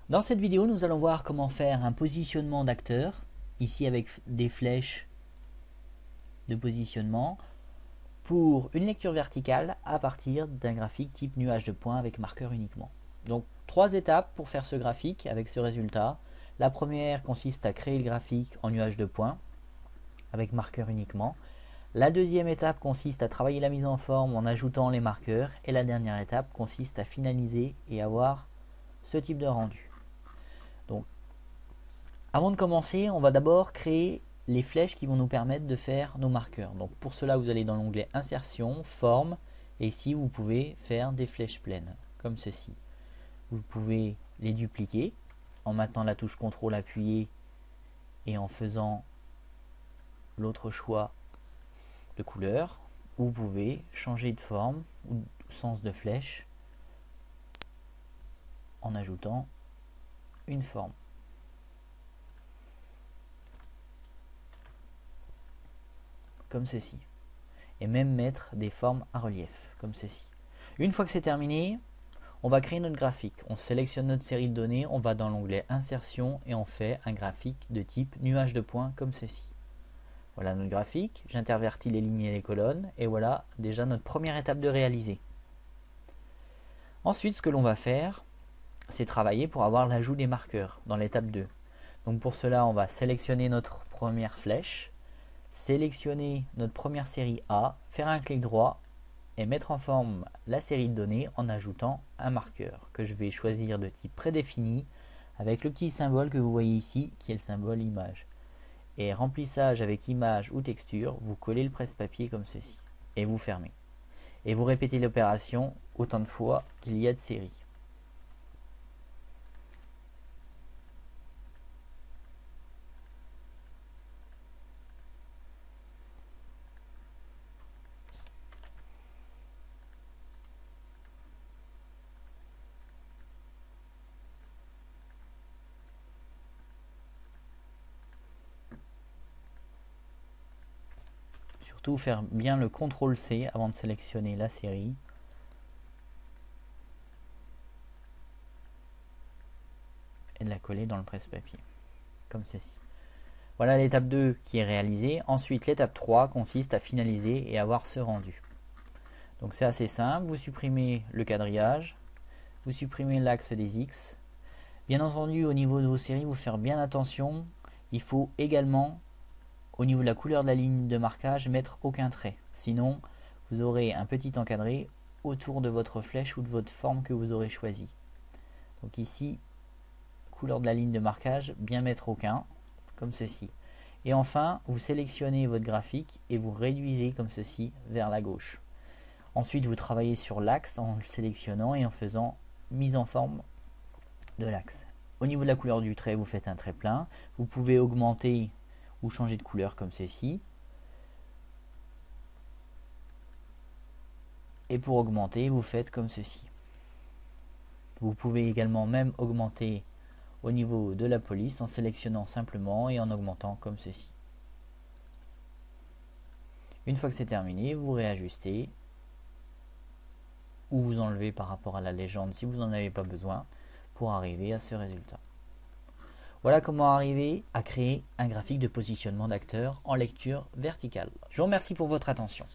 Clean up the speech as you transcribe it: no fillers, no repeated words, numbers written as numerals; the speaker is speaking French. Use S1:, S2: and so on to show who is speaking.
S1: Dans cette vidéo, nous allons voir comment faire un positionnement d'acteur, ici avec des flèches de positionnement, pour une lecture verticale à partir d'un graphique type nuage de points avec marqueur uniquement. Donc 3 étapes pour faire ce graphique avec ce résultat. La première consiste à créer le graphique en nuage de points avec marqueur uniquement. La deuxième étape consiste à travailler la mise en forme en ajoutant les marqueurs. Et la dernière étape consiste à finaliser et avoir ce type de rendu. Donc, avant de commencer, on va d'abord créer les flèches qui vont nous permettre de faire nos marqueurs. Donc pour cela, vous allez dans l'onglet Insertion, Forme, et ici vous pouvez faire des flèches pleines, comme ceci. Vous pouvez les dupliquer en maintenant la touche CTRL appuyée et en faisant l'autre choix de couleur. Vous pouvez changer de forme ou sens de flèche en ajoutant une forme. Comme ceci. Et même mettre des formes à relief, comme ceci. Une fois que c'est terminé, on va créer notre graphique. On sélectionne notre série de données, on va dans l'onglet Insertion et on fait un graphique de type nuage de points, comme ceci. Voilà notre graphique, j'intervertis les lignes et les colonnes, et voilà déjà notre première étape de réaliser. Ensuite, ce que l'on va faire, c'est travailler pour avoir l'ajout des marqueurs dans l'étape 2. Donc pour cela, on va sélectionner notre première flèche, sélectionner notre première série A, faire un clic droit et mettre en forme la série de données en ajoutant un marqueur que je vais choisir de type prédéfini avec le petit symbole que vous voyez ici qui est le symbole image. Et remplissage avec image ou texture, vous collez le presse-papier comme ceci et vous fermez. Et vous répétez l'opération autant de fois qu'il y a de séries. Surtout faire bien le CTRL-C avant de sélectionner la série. Et de la coller dans le presse-papier, comme ceci. Voilà l'étape 2 qui est réalisée. Ensuite, l'étape 3 consiste à finaliser et avoir ce rendu. Donc c'est assez simple, vous supprimez le quadrillage, vous supprimez l'axe des X. Bien entendu, au niveau de vos séries, vous faire bien attention. Il faut également, au niveau de la couleur de la ligne de marquage, mettre aucun trait. Sinon, vous aurez un petit encadré autour de votre flèche ou de votre forme que vous aurez choisie. Donc ici, couleur de la ligne de marquage, bien mettre aucun, comme ceci. Et enfin, vous sélectionnez votre graphique et vous réduisez comme ceci vers la gauche. Ensuite, vous travaillez sur l'axe en le sélectionnant et en faisant mise en forme de l'axe. Au niveau de la couleur du trait, vous faites un trait plein. Vous pouvez augmenter ou changer de couleur comme ceci. Et pour augmenter, vous faites comme ceci. Vous pouvez également même augmenter au niveau de la police en sélectionnant simplement et en augmentant comme ceci. Une fois que c'est terminé, vous réajustez ou vous enlevez par rapport à la légende si vous n'en avez pas besoin pour arriver à ce résultat. Voilà comment arriver à créer un graphique de positionnement d'acteur en lecture verticale. Je vous remercie pour votre attention.